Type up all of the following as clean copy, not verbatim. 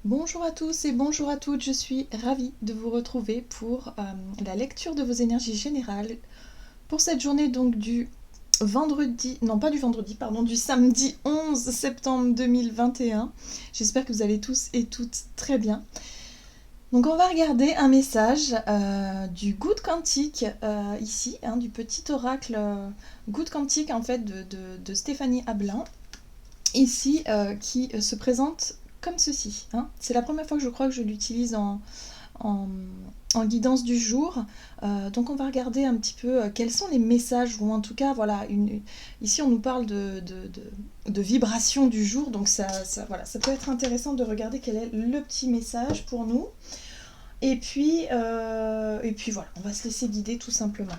Bonjour à tous et bonjour à toutes, je suis ravie de vous retrouver pour la lecture de vos énergies générales pour cette journée donc du vendredi, non pas du vendredi, pardon, du samedi 11 septembre 2021. J'espère que vous allez tous et toutes très bien. Donc on va regarder un message du Good Quantique ici, du petit oracle Good Quantique en fait de Stéphanie Ablin, ici qui se présente comme ceci. C'est la première fois que je crois que je l'utilise en guidance du jour. Donc on va regarder un petit peu quels sont les messages, ou en tout cas, voilà, ici on nous parle de vibration du jour, donc voilà, ça peut être intéressant de regarder quel est le petit message pour nous. Et puis voilà, on va se laisser guider tout simplement.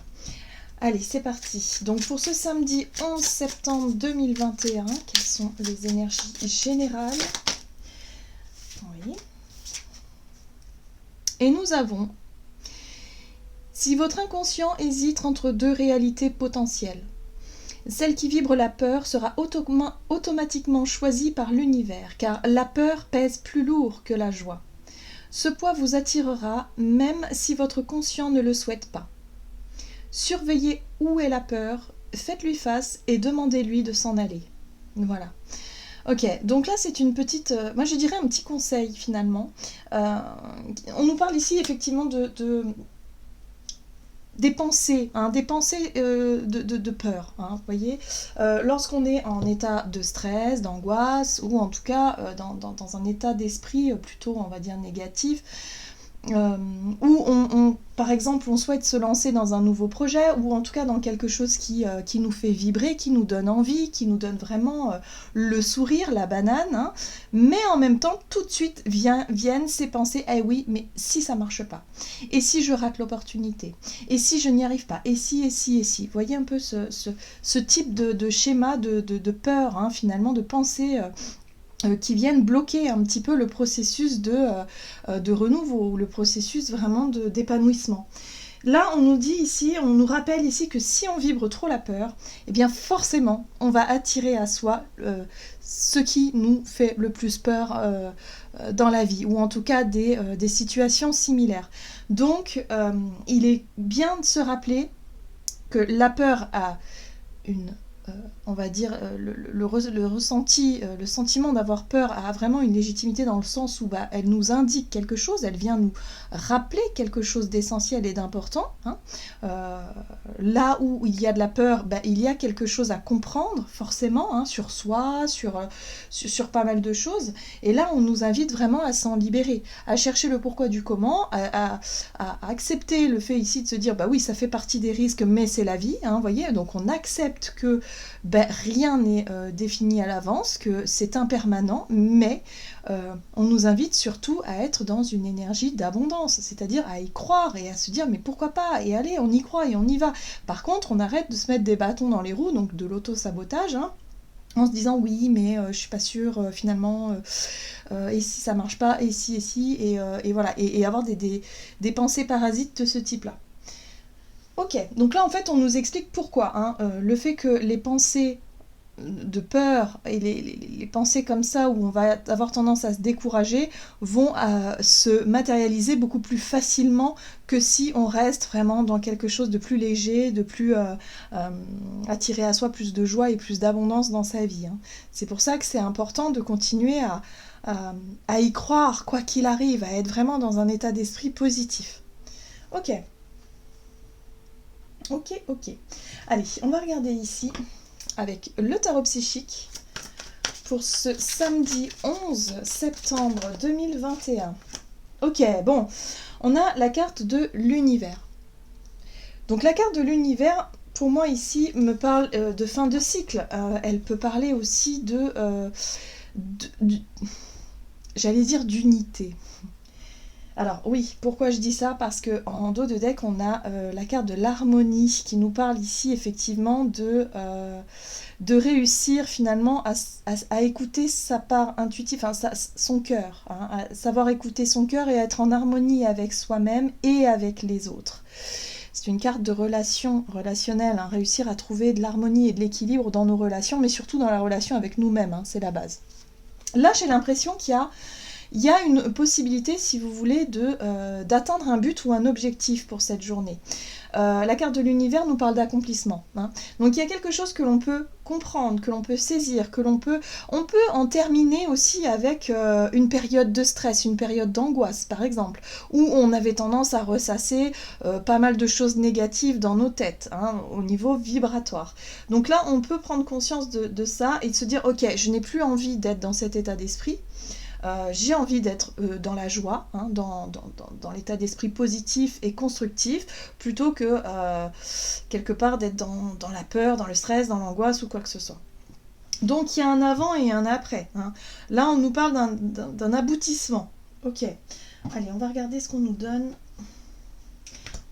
Allez, c'est parti. Donc pour ce samedi 11 septembre 2021, quelles sont les énergies générales? Oui. Et nous avons: si votre inconscient hésite entre deux réalités potentielles, celle qui vibre la peur sera automatiquement choisie par l'univers, car la peur pèse plus lourd que la joie. Ce poids vous attirera même si votre conscient ne le souhaite pas. Surveillez où est la peur, faites-lui face et demandez-lui de s'en aller. Voilà. Ok, donc là c'est une petite, moi je dirais un petit conseil finalement. On nous parle ici effectivement des pensées, de peur, vous voyez. Lorsqu'on est en état de stress, d'angoisse, ou en tout cas dans un état d'esprit plutôt, on va dire, négatif, où par exemple on souhaite se lancer dans un nouveau projet, ou en tout cas dans quelque chose qui nous fait vibrer, qui nous donne envie, qui nous donne vraiment le sourire, la banane, mais en même temps tout de suite viennent ces pensées: eh oui, mais si ça marche pas, et si je rate l'opportunité, et si je n'y arrive pas, et si, vous voyez un peu ce type de schéma de peur, finalement, de pensée qui viennent bloquer un petit peu le processus de renouveau, ou le processus vraiment d'épanouissement. Là, on nous dit ici, on nous rappelle ici que si on vibre trop la peur, eh bien forcément, on va attirer à soi ce qui nous fait le plus peur dans la vie, ou en tout cas des situations similaires. Donc, il est bien de se rappeler que la peur a on va dire, le ressenti, le sentiment d'avoir peur a vraiment une légitimité, dans le sens où elle nous indique quelque chose, elle vient nous rappeler quelque chose d'essentiel et d'important. Là où il y a de la peur, il y a quelque chose à comprendre, forcément, sur soi, sur pas mal de choses. Et là, on nous invite vraiment à s'en libérer, à chercher le pourquoi du comment, à accepter le fait ici de se dire, oui, ça fait partie des risques, mais c'est la vie, vous voyez. Donc on accepte que rien n'est défini à l'avance, que c'est impermanent, mais on nous invite surtout à être dans une énergie d'abondance, c'est-à-dire à y croire et à se dire mais pourquoi pas, et allez, on y croit et on y va. Par contre, on arrête de se mettre des bâtons dans les roues, donc de l'auto-sabotage, en se disant oui, mais je suis pas sûre, finalement, et si ça marche pas, et si, et voilà, et avoir des pensées parasites de ce type-là. Ok, donc là en fait on nous explique pourquoi, le fait que les pensées de peur et les pensées comme ça, où on va avoir tendance à se décourager, vont se matérialiser beaucoup plus facilement que si on reste vraiment dans quelque chose de plus léger, de plus attirer à soi plus de joie et plus d'abondance dans sa vie. C'est pour ça que c'est important de continuer à y croire, quoi qu'il arrive, à être vraiment dans un état d'esprit positif. Ok. Allez, on va regarder ici avec le tarot psychique pour ce samedi 11 septembre 2021. Ok, bon, on a la carte de l'univers. Donc la carte de l'univers, pour moi ici, me parle de fin de cycle. Elle peut parler aussi j'allais dire d'unité. Alors oui, pourquoi je dis ça? Parce qu'en dos de deck, on a la carte de l'harmonie qui nous parle ici effectivement de réussir finalement à écouter sa part intuitive, son cœur, à savoir écouter son cœur et être en harmonie avec soi-même et avec les autres. C'est une carte de relationnelle, réussir à trouver de l'harmonie et de l'équilibre dans nos relations, mais surtout dans la relation avec nous-mêmes, c'est la base. Là, j'ai l'impression qu'il y a il y a une possibilité, si vous voulez, d'atteindre un but ou un objectif pour cette journée. La carte de l'univers nous parle d'accomplissement. Hein. Donc il y a quelque chose que l'on peut comprendre, que l'on peut saisir, on peut en terminer aussi avec une période de stress, une période d'angoisse par exemple, où on avait tendance à ressasser pas mal de choses négatives dans nos têtes, hein, au niveau vibratoire. Donc là on peut prendre conscience de ça et de se dire ok, je n'ai plus envie d'être dans cet état d'esprit. J'ai envie d'être dans la joie, hein, dans l'état d'esprit positif et constructif, plutôt que quelque part d'être dans la peur, dans le stress, dans l'angoisse ou quoi que ce soit. Donc il y a un avant et un après. Hein. Là on nous parle d'un aboutissement. Ok, allez on va regarder ce qu'on nous donne.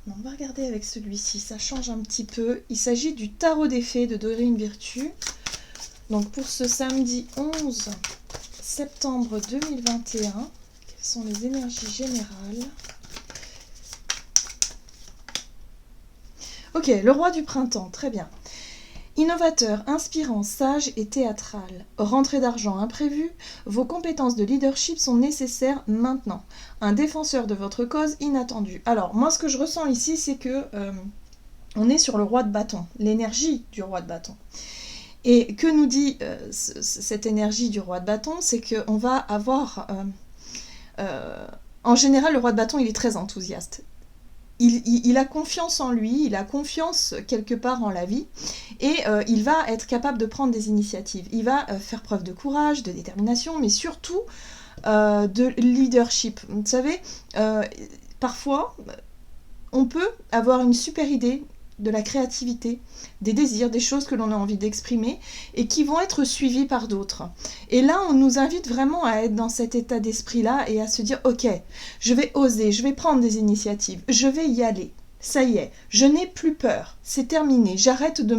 On va regarder avec celui-ci, ça change un petit peu. Il s'agit du tarot des fées de Dorine Virtue. Donc pour ce samedi 11 septembre 2021, quelles sont les énergies générales? Ok, le roi du printemps, très bien. Innovateur, inspirant, sage et théâtral. Rentrée d'argent imprévue, vos compétences de leadership sont nécessaires maintenant. Un défenseur de votre cause inattendu. Alors, moi, ce que je ressens ici, c'est que on est sur le roi de bâton, l'énergie du roi de bâton. Et que nous dit cette énergie du roi de bâton? C'est qu'on va avoir... en général, le roi de bâton, il est très enthousiaste. Il a confiance en lui, il a confiance quelque part en la vie, et il va être capable de prendre des initiatives. Il va faire preuve de courage, de détermination, mais surtout de leadership. Vous savez, parfois, on peut avoir une super idée, de la créativité, des désirs, des choses que l'on a envie d'exprimer et qui vont être suivies par d'autres. Et là, on nous invite vraiment à être dans cet état d'esprit-là et à se dire « Ok, je vais oser, je vais prendre des initiatives, je vais y aller. Ça y est, je n'ai plus peur, c'est terminé. J'arrête de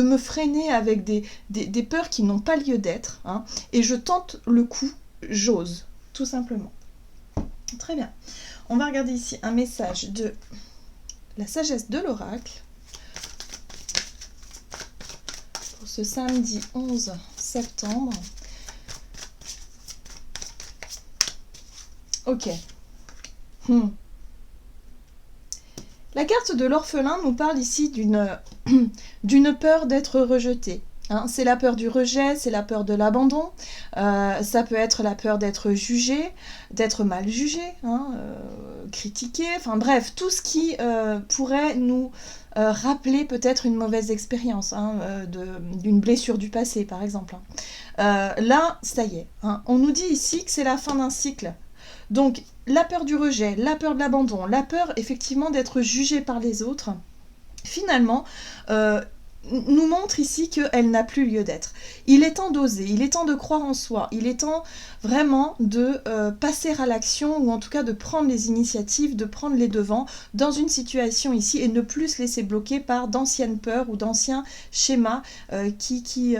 me freiner avec des peurs qui n'ont pas lieu d'être, hein, et je tente le coup, j'ose, tout simplement. » Très bien. On va regarder ici un message de la sagesse de l'oracle. Ce samedi 11 septembre. Ok. La carte de l'orphelin nous parle ici d'une peur d'être rejeté. Hein, c'est la peur du rejet, c'est la peur de l'abandon, ça peut être la peur d'être jugé, d'être mal jugé, hein, critiqué, enfin bref, tout ce qui pourrait nous rappeler peut-être une mauvaise expérience, hein, d'une blessure du passé par exemple. Là, ça y est, hein, on nous dit ici que c'est la fin d'un cycle. Donc la peur du rejet, la peur de l'abandon, la peur effectivement d'être jugé par les autres, finalement, nous montre ici qu'elle n'a plus lieu d'être. Il est temps d'oser, il est temps de croire en soi, il est temps vraiment de passer à l'action, ou en tout cas de prendre les initiatives, de prendre les devants dans une situation ici et ne plus se laisser bloquer par d'anciennes peurs ou d'anciens schémas qui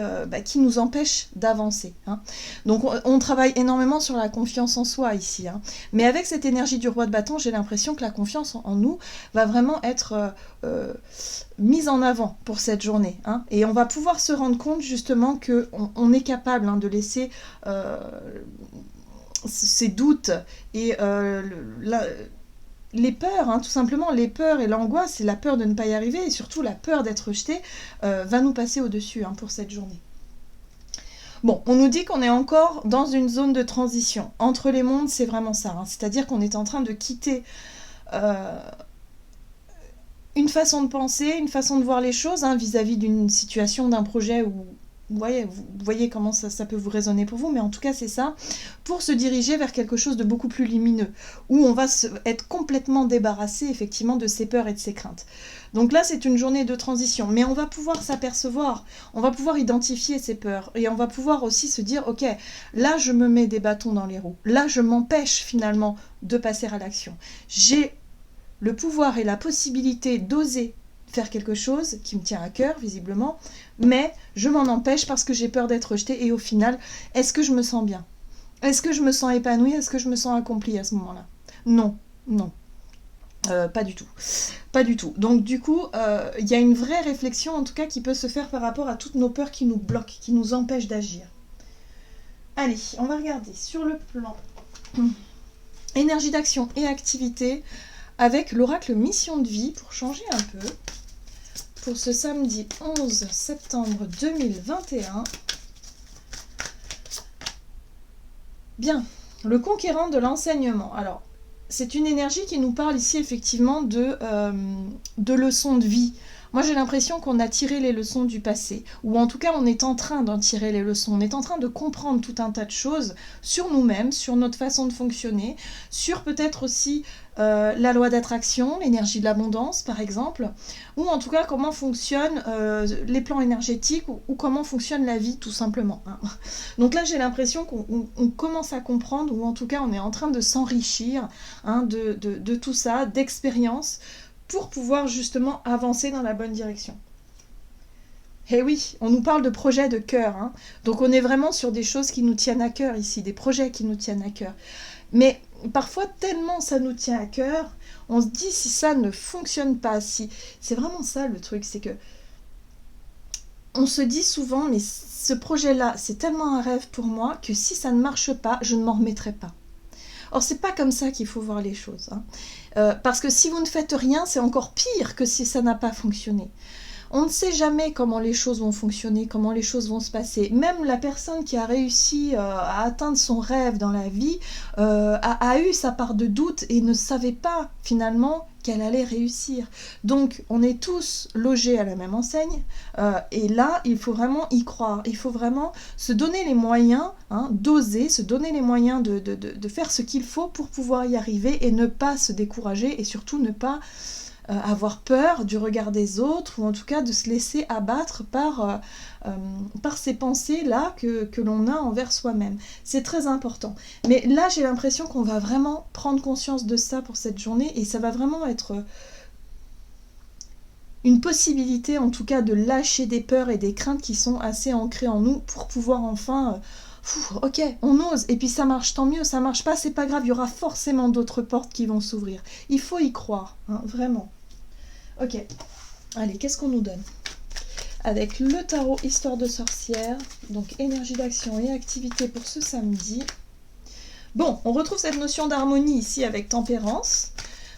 nous empêchent d'avancer. Hein. Donc on travaille énormément sur la confiance en soi ici. Hein. Mais avec cette énergie du roi de bâton, j'ai l'impression que la confiance en nous va vraiment être mise en avant pour cette journée. Hein. Et on va pouvoir se rendre compte justement qu'on est capable, hein, de laisser ces doutes et les peurs, hein, tout simplement, les peurs et l'angoisse, c'est la peur de ne pas y arriver et surtout la peur d'être rejeté va nous passer au-dessus, hein, pour cette journée. Bon, on nous dit qu'on est encore dans une zone de transition. Entre les mondes, c'est vraiment ça. Hein. C'est-à-dire qu'on est en train de quitter une façon de penser, une façon de voir les choses, hein, vis-à-vis d'une situation, d'un projet où vous voyez comment ça peut vous résonner pour vous, mais en tout cas c'est ça, pour se diriger vers quelque chose de beaucoup plus lumineux, où on va être complètement débarrassé effectivement de ses peurs et de ses craintes. Donc là c'est une journée de transition, mais on va pouvoir s'apercevoir, on va pouvoir identifier ses peurs, et on va pouvoir aussi se dire ok, là je me mets des bâtons dans les roues, là je m'empêche finalement de passer à l'action. J'ai le pouvoir et la possibilité d'oser faire quelque chose qui me tient à cœur, visiblement, mais je m'en empêche parce que j'ai peur d'être rejetée et au final, est-ce que je me sens bien? Est-ce que je me sens épanouie? Est-ce que je me sens accomplie à ce moment-là? Non, non. Pas du tout. Pas du tout. Donc du coup, il y a une vraie réflexion en tout cas qui peut se faire par rapport à toutes nos peurs qui nous bloquent, qui nous empêchent d'agir. Allez, on va regarder sur le plan énergie d'action et activité avec l'oracle mission de vie pour changer un peu. Pour ce samedi 11 septembre 2021. Bien, le conquérant de l'enseignement. Alors, c'est une énergie qui nous parle ici effectivement de leçons de vie. Moi, j'ai l'impression qu'on a tiré les leçons du passé, ou en tout cas, on est en train d'en tirer les leçons. On est en train de comprendre tout un tas de choses sur nous-mêmes, sur notre façon de fonctionner, sur peut-être aussi la loi d'attraction, l'énergie de l'abondance, par exemple, ou en tout cas, comment fonctionnent les plans énergétiques, ou comment fonctionne la vie, tout simplement. Hein. Donc là, j'ai l'impression qu'on commence à comprendre, ou en tout cas, on est en train de s'enrichir hein, de tout ça, d'expériences, pour pouvoir justement avancer dans la bonne direction. Eh oui, on nous parle de projets de cœur, hein. Donc on est vraiment sur des choses qui nous tiennent à cœur ici, des projets qui nous tiennent à cœur. Mais parfois, tellement ça nous tient à cœur, on se dit si ça ne fonctionne pas, si... C'est vraiment ça le truc, c'est que on se dit souvent, mais ce projet-là, c'est tellement un rêve pour moi que si ça ne marche pas, je ne m'en remettrai pas. Or, c'est pas comme ça qu'il faut voir les choses. Hein. Parce que si vous ne faites rien, c'est encore pire que si ça n'a pas fonctionné. On ne sait jamais comment les choses vont fonctionner, comment les choses vont se passer. Même la personne qui a réussi à atteindre son rêve dans la vie a eu sa part de doute et ne savait pas finalement qu'elle allait réussir. Donc on est tous logés à la même enseigne et là il faut vraiment y croire. Il faut vraiment se donner les moyens hein, d'oser, se donner les moyens de faire ce qu'il faut pour pouvoir y arriver et ne pas se décourager et surtout ne pas avoir peur du regard des autres ou en tout cas de se laisser abattre par ces pensées-là que l'on a envers soi-même. C'est très important. Mais là, j'ai l'impression qu'on va vraiment prendre conscience de ça pour cette journée et ça va vraiment être une possibilité en tout cas de lâcher des peurs et des craintes qui sont assez ancrées en nous pour pouvoir enfin... ok, on ose, et puis ça marche, tant mieux, ça marche pas, c'est pas grave, il y aura forcément d'autres portes qui vont s'ouvrir. Il faut y croire, hein, vraiment. Ok, allez, qu'est-ce qu'on nous donne? Avec le tarot Histoire de sorcière, donc énergie d'action et activité pour ce samedi. Bon, on retrouve cette notion d'harmonie ici avec tempérance,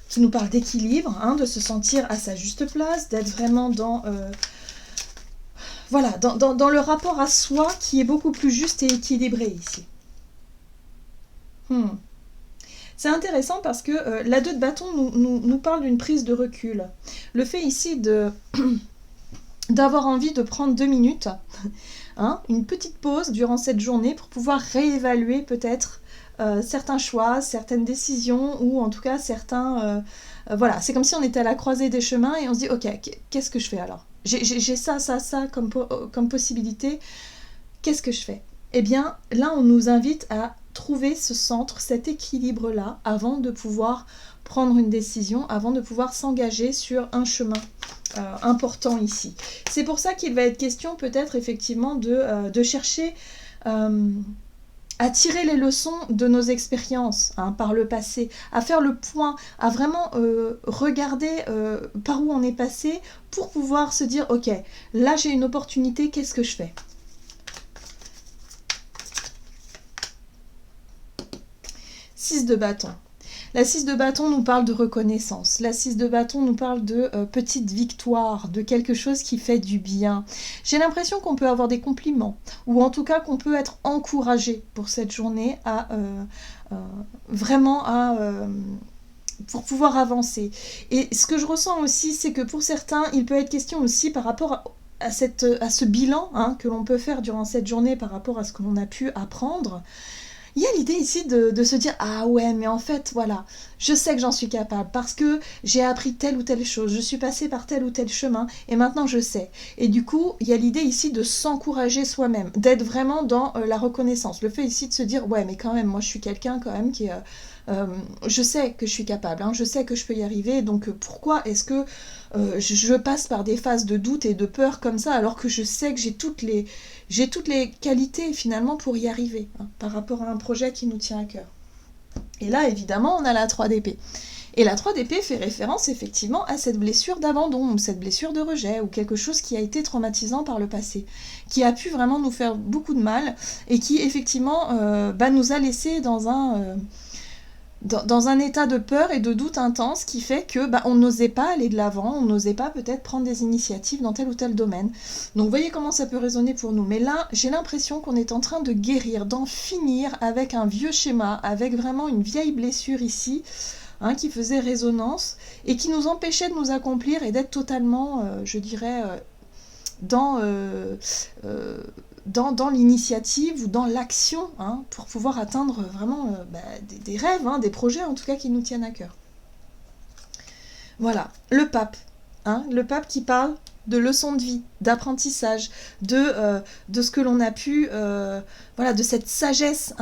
qui nous parle d'équilibre, hein, de se sentir à sa juste place, d'être vraiment dans... Voilà, dans le rapport à soi qui est beaucoup plus juste et équilibré ici. C'est intéressant parce que la 2 de bâton nous parle d'une prise de recul. Le fait ici d'avoir envie de prendre 2 minutes, hein, une petite pause durant cette journée pour pouvoir réévaluer peut-être certains choix, certaines décisions ou en tout cas certains... voilà, c'est comme si on était à la croisée des chemins et on se dit « Ok, qu'est-ce que je fais alors ?» J'ai ça comme possibilité. Qu'est-ce que je fais? Eh bien, là, on nous invite à trouver ce centre, cet équilibre-là, avant de pouvoir prendre une décision, avant de pouvoir s'engager sur un chemin important ici. C'est pour ça qu'il va être question peut-être effectivement de chercher à tirer les leçons de nos expériences hein, par le passé, à faire le point, à vraiment regarder par où on est passé pour pouvoir se dire « Ok, là j'ai une opportunité, qu'est-ce que je fais ?» 6 de bâton. La 6 de bâton nous parle de reconnaissance. La 6 de bâton nous parle de petite victoire, de quelque chose qui fait du bien. J'ai l'impression qu'on peut avoir des compliments, ou en tout cas qu'on peut être encouragé pour cette journée à pour pouvoir avancer. Et ce que je ressens aussi, c'est que pour certains, il peut être question aussi par rapport à ce bilan hein, que l'on peut faire durant cette journée par rapport à ce que l'on a pu apprendre. Il y a l'idée ici de se dire « Ah ouais, mais en fait, voilà, je sais que j'en suis capable parce que j'ai appris telle ou telle chose, je suis passée par tel ou tel chemin et maintenant je sais. » Et du coup, il y a l'idée ici de s'encourager soi-même, d'être vraiment dans la reconnaissance. Le fait ici de se dire « Ouais, mais quand même, moi je suis quelqu'un quand même qui est... je sais que je suis capable, hein, je sais que je peux y arriver, donc pourquoi est-ce que je passe par des phases de doute et de peur comme ça alors que je sais que j'ai toutes les qualités finalement pour y arriver hein, par rapport à un projet qui nous tient à cœur. Et là, évidemment, on a la 3 d'épée. Et la 3 d'épée fait référence effectivement à cette blessure d'abandon, ou cette blessure de rejet, ou quelque chose qui a été traumatisant par le passé, qui a pu vraiment nous faire beaucoup de mal, et qui effectivement nous a laissé dans un état de peur et de doute intense qui fait que on n'osait pas aller de l'avant, on n'osait pas peut-être prendre des initiatives dans tel ou tel domaine. Donc vous voyez comment ça peut résonner pour nous. Mais là, j'ai l'impression qu'on est en train de guérir, d'en finir avec un vieux schéma, avec vraiment une vieille blessure ici, qui faisait résonance et qui nous empêchait de nous accomplir et d'être totalement, je dirais, dans l'initiative ou dans l'action, pour pouvoir atteindre vraiment des rêves, des projets en tout cas qui nous tiennent à cœur. Voilà, le pape. Le pape qui parle de leçons de vie, d'apprentissage, de ce que l'on a pu, de cette sagesse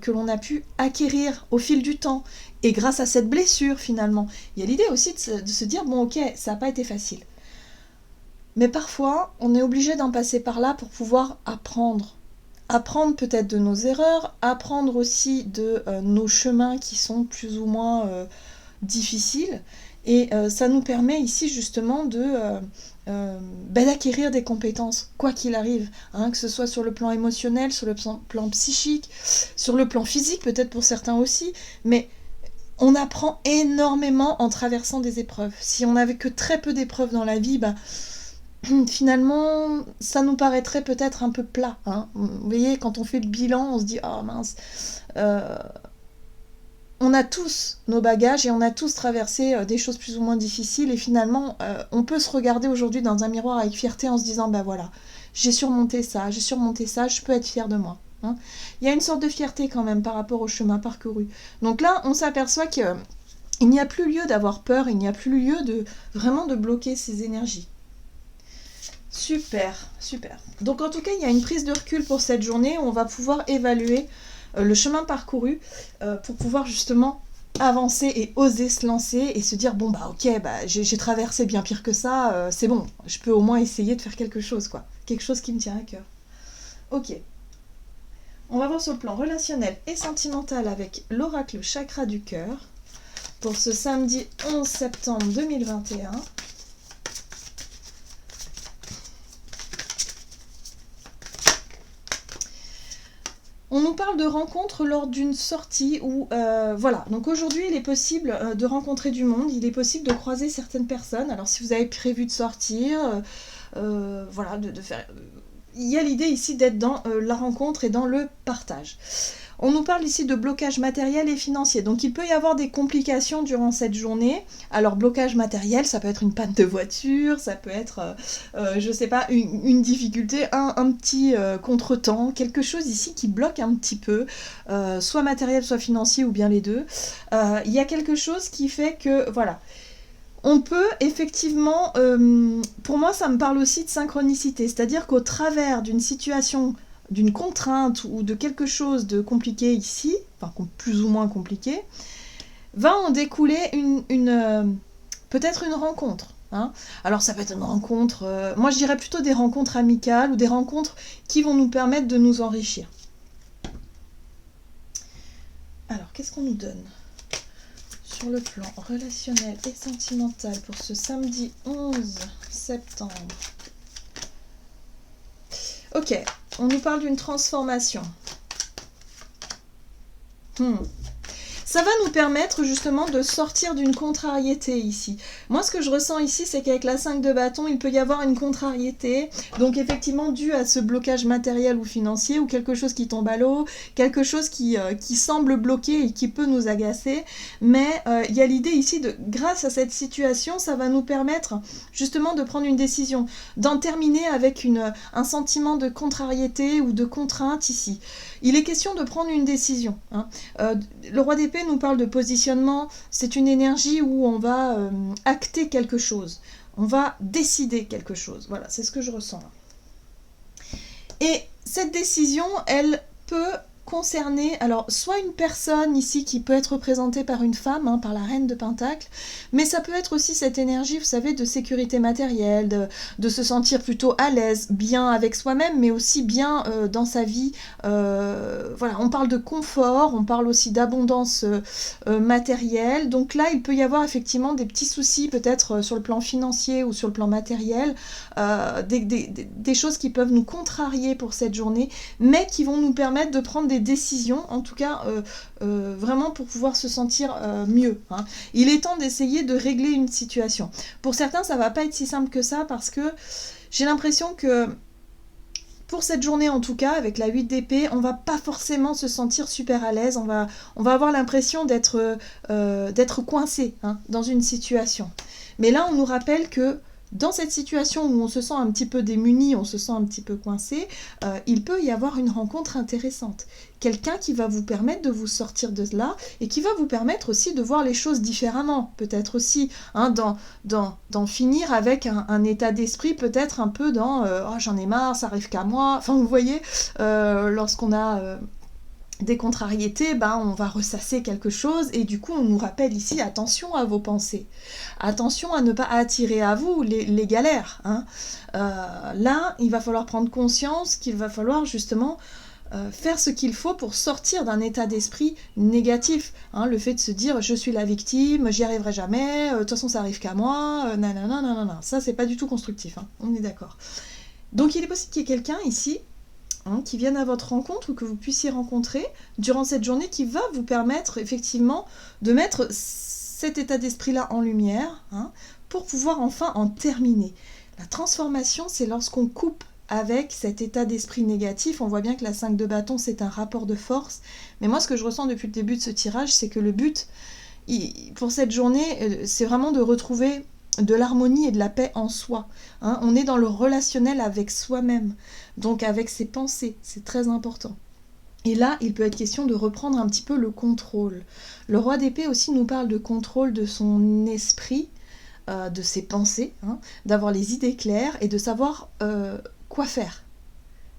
que l'on a pu acquérir au fil du temps. Et grâce à cette blessure, finalement, il y a l'idée aussi de se dire, bon ok, ça n'a pas été facile. Mais parfois, on est obligé d'en passer par là pour pouvoir apprendre. Apprendre peut-être de nos erreurs, apprendre aussi de nos chemins qui sont plus ou moins difficiles. Et ça nous permet ici justement d'acquérir des compétences, quoi qu'il arrive, que ce soit sur le plan émotionnel, sur le plan psychique, sur le plan physique peut-être pour certains aussi, mais on apprend énormément en traversant des épreuves. Si on n'avait que très peu d'épreuves dans la vie, finalement, ça nous paraîtrait peut-être un peu plat. Vous voyez, quand on fait le bilan, on se dit « Oh mince !» On a tous nos bagages et on a tous traversé des choses plus ou moins difficiles. Et finalement, on peut se regarder aujourd'hui dans un miroir avec fierté en se disant « voilà, j'ai surmonté ça, je peux être fière de moi. » Il y a une sorte de fierté quand même par rapport au chemin parcouru. Donc là, on s'aperçoit qu'il n'y a plus lieu d'avoir peur, il n'y a plus lieu vraiment de bloquer ces énergies. Super, super. Donc en tout cas, il y a une prise de recul pour cette journée où on va pouvoir évaluer le chemin parcouru pour pouvoir justement avancer et oser se lancer et se dire bon ok, j'ai traversé bien pire que ça, c'est bon, je peux au moins essayer de faire quelque chose, quoi. Quelque chose qui me tient à cœur. Ok. On va voir sur le plan relationnel et sentimental avec l'oracle chakra du cœur pour ce samedi 11 septembre 2021. On nous parle de rencontres lors d'une sortie où, donc aujourd'hui il est possible de rencontrer du monde, il est possible de croiser certaines personnes. Alors si vous avez prévu de sortir, de faire... Il y a l'idée ici d'être dans la rencontre et dans le partage. On nous parle ici de blocage matériel et financier. Donc il peut y avoir des complications durant cette journée. Alors blocage matériel, ça peut être une panne de voiture, ça peut être, une difficulté, un petit contretemps, quelque chose ici qui bloque un petit peu, soit matériel, soit financier, ou bien les deux. Il y a quelque chose qui fait que, on peut effectivement, pour moi ça me parle aussi de synchronicité, c'est-à-dire qu'au travers d'une situation, d'une contrainte ou de quelque chose de compliqué ici, plus ou moins compliqué, va en découler peut-être une rencontre. Alors ça peut être une rencontre, moi je dirais plutôt des rencontres amicales ou des rencontres qui vont nous permettre de nous enrichir. Alors qu'est-ce qu'on nous donne sur le plan relationnel et sentimental pour ce samedi 11 septembre? Ok, on nous parle d'une transformation. Ça va nous permettre justement de sortir d'une contrariété ici. Moi, ce que je ressens ici, c'est qu'avec la 5 de bâton, il peut y avoir une contrariété, donc effectivement dû à ce blocage matériel ou financier, ou quelque chose qui tombe à l'eau, quelque chose qui semble bloqué et qui peut nous agacer, mais il y a l'idée ici de, grâce à cette situation, ça va nous permettre justement de prendre une décision, d'en terminer avec un sentiment de contrariété ou de contrainte ici. Il est question de prendre une décision. Le roi d'épée nous parle de positionnement, c'est une énergie où on va acter quelque chose, on va décider quelque chose. C'est ce que je ressens là. Et cette décision, elle peut concerner, alors soit une personne ici qui peut être représentée par une femme, hein, par la reine de Pentacle, mais ça peut être aussi cette énergie, vous savez, de sécurité matérielle, de se sentir plutôt à l'aise, bien avec soi-même, mais aussi bien dans sa vie. Voilà, on parle de confort, on parle aussi d'abondance matérielle, donc là il peut y avoir effectivement des petits soucis peut-être sur le plan financier ou sur le plan matériel, des choses qui peuvent nous contrarier pour cette journée, mais qui vont nous permettre de prendre des décisions, en tout cas vraiment pour pouvoir se sentir mieux, hein. Il est temps d'essayer de régler une situation. Pour certains, ça va pas être si simple que ça, parce que j'ai l'impression que pour cette journée en tout cas, avec la 8 d'épée, on va pas forcément se sentir super à l'aise, on va avoir l'impression d'être coincé, hein, dans une situation. Mais là, on nous rappelle que dans cette situation où on se sent un petit peu démuni, on se sent un petit peu coincé, il peut y avoir une rencontre intéressante. Quelqu'un qui va vous permettre de vous sortir de là et qui va vous permettre aussi de voir les choses différemment. Peut-être aussi, hein, d'en finir avec un état d'esprit peut-être un peu dans « oh, j'en ai marre, ça arrive qu'à moi ». Enfin, vous voyez, lorsqu'on a des contrariétés, on va ressasser quelque chose et du coup on nous rappelle ici attention à vos pensées, attention à ne pas attirer à vous les galères, hein. Là il va falloir prendre conscience qu'il va falloir justement faire ce qu'il faut pour sortir d'un état d'esprit négatif, hein, le fait de se dire je suis la victime, j'y arriverai jamais, de toute façon ça arrive qu'à moi, nanana, ça c'est pas du tout constructif, hein, on est d'accord. Donc il est possible qu'il y ait quelqu'un ici, hein, qui viennent à votre rencontre ou que vous puissiez rencontrer durant cette journée qui va vous permettre effectivement de mettre cet état d'esprit-là en lumière, hein, pour pouvoir enfin en terminer. La transformation, c'est lorsqu'on coupe avec cet état d'esprit négatif. On voit bien que la 5 de bâton, c'est un rapport de force. Mais moi, ce que je ressens depuis le début de ce tirage, c'est que le but, pour cette journée, c'est vraiment de retrouver de l'harmonie et de la paix en soi, hein. On est dans le relationnel avec soi-même, donc avec ses pensées, c'est très important. Et là, il peut être question de reprendre un petit peu le contrôle. Le roi d'épée aussi nous parle de contrôle de son esprit, de ses pensées, hein, d'avoir les idées claires et de savoir quoi faire.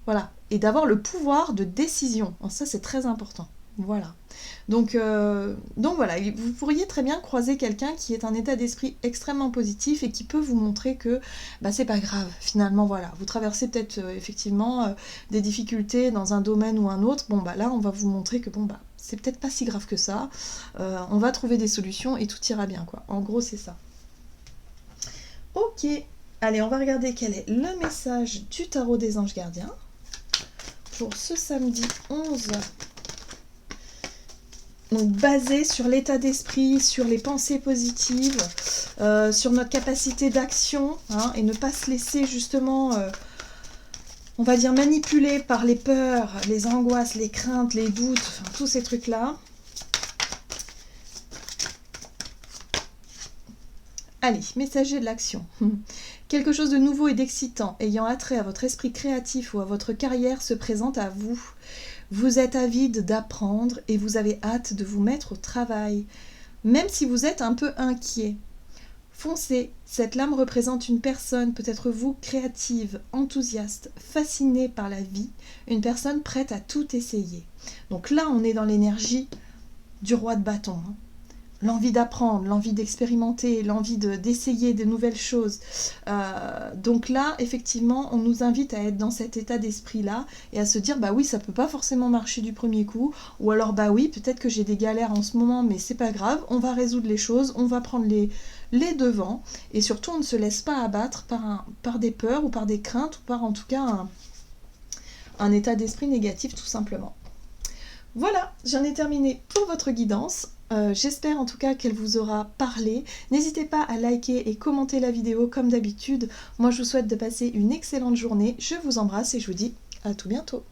Voilà, et d'avoir le pouvoir de décision. Ça, c'est très important. Voilà. Donc voilà, vous pourriez très bien croiser quelqu'un qui est un état d'esprit extrêmement positif et qui peut vous montrer que c'est pas grave, finalement, voilà. Vous traversez peut-être effectivement des difficultés dans un domaine ou un autre, là on va vous montrer que c'est peut-être pas si grave que ça, on va trouver des solutions et tout ira bien, quoi. En gros, c'est ça. Ok, allez, on va regarder quel est le message du tarot des anges gardiens pour ce samedi 11. Donc basé sur l'état d'esprit, sur les pensées positives, sur notre capacité d'action, hein, et ne pas se laisser justement, on va dire, manipuler par les peurs, les angoisses, les craintes, les doutes, enfin, tous ces trucs-là. Allez, messager de l'action. Quelque chose de nouveau et d'excitant ayant attrait à votre esprit créatif ou à votre carrière se présente à vous. Vous êtes avide d'apprendre et vous avez hâte de vous mettre au travail, même si vous êtes un peu inquiet. Foncez, cette lame représente une personne, peut-être vous, créative, enthousiaste, fascinée par la vie, une personne prête à tout essayer. Donc là, on est dans l'énergie du roi de bâton, hein. L'envie d'apprendre, l'envie d'expérimenter, l'envie d'essayer de nouvelles choses. Donc là, effectivement, on nous invite à être dans cet état d'esprit-là et à se dire, oui, ça peut pas forcément marcher du premier coup, ou alors, oui, peut-être que j'ai des galères en ce moment, mais c'est pas grave, on va résoudre les choses, on va prendre les devants, et surtout, on ne se laisse pas abattre par des peurs ou par des craintes, ou par en tout cas un état d'esprit négatif, tout simplement. Voilà, j'en ai terminé pour votre guidance. J'espère en tout cas qu'elle vous aura parlé. N'hésitez pas à liker et commenter la vidéo comme d'habitude. Moi je vous souhaite de passer une excellente journée. Je vous embrasse et je vous dis à tout bientôt.